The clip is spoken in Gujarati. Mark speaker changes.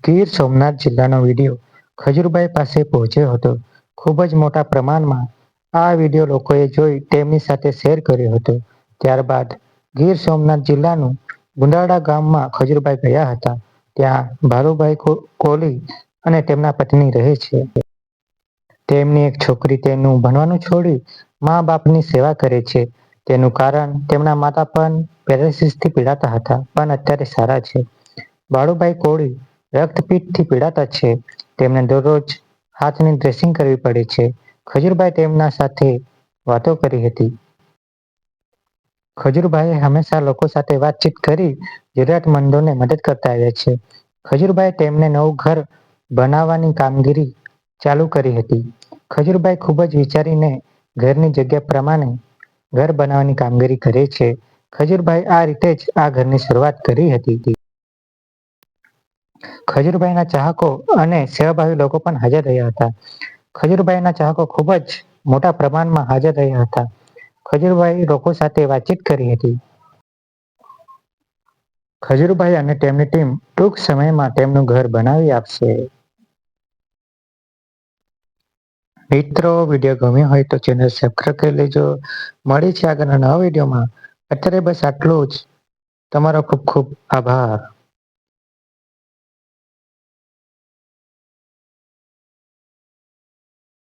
Speaker 1: ગીર સોમનાથ જિલ્લાનો વિડીયો ખજૂરભાઈ પાસે પહોંચ્યો હતો. ખૂબ જ મોટા પ્રમાણમાં આ વિડીયો લોકોએ જોઈ તેમની સાથે શેર કર્યો હતો. ત્યારબાદ ગીર સોમનાથ જિલ્લાનું ગુંદાળા ગામમાં ખજૂરભાઈ ગયા હતા. ત્યાં ભાલુભાઈ કોલી અને તેમના પત્ની રહે છે. તેમની એક છોકરી તેનું ભણવાનું છોડી મા બાપની સેવા કરે છે. તેનું કારણ તેમના માતા પણ પેરાલિસિસથી પીડાતા હતા, પણ અત્યારે સારા છે. બાળુભાઈ કોળી રક્તપીઠથી પીડાતા છે. તેમને દરરોજ હાથની ડ્રેસિંગ કરવી પડે છે. ખજૂરભાઈ તેમના સાથે વાતો કરી હતી. ખજૂરભાઈએ હંમેશા લોકો સાથે વાતચીત કરી જરૂરિયાતમંદોને મદદ કરતા આવ્યા છે. ખજૂરભાઈએ તેમને નવું ઘર બનાવવાની કામગીરી ચાલુ કરી હતી. ખજૂરભાઈ ખૂબ જ વિચારીને ઘરની જગ્યા પ્રમાણે ઘર બનાવવાની કામગીરી કરે છે. ખજૂરભાઈ આ રીતે જ આ ઘરની શરૂઆત કરી હતી. ખજૂરભાઈના ચાહકો અને સેવાભાવી લોકો પણ હાજર રહ્યા હતા. ખજૂરભાઈના ચાહકો ખૂબ જ મોટા પ્રમાણમાં હાજર રહ્યા હતા. ખજૂરભાઈ લોકો સાથે વાતચીત કરી હતી. ખજૂરભાઈ અને તેમની ટીમ ટૂંક સમયમાં તેમનું ઘર બનાવી આપશે. મિત્રો, વિડીયો ગમ્યો હોય તો ચેનલ સબસ્ક્રાઇબ કરી લેજો. મળી છે આગળના નવા વિડીયોમાં. અત્યારે બસ આટલું જ. તમારો ખૂબ ખૂબ આભાર.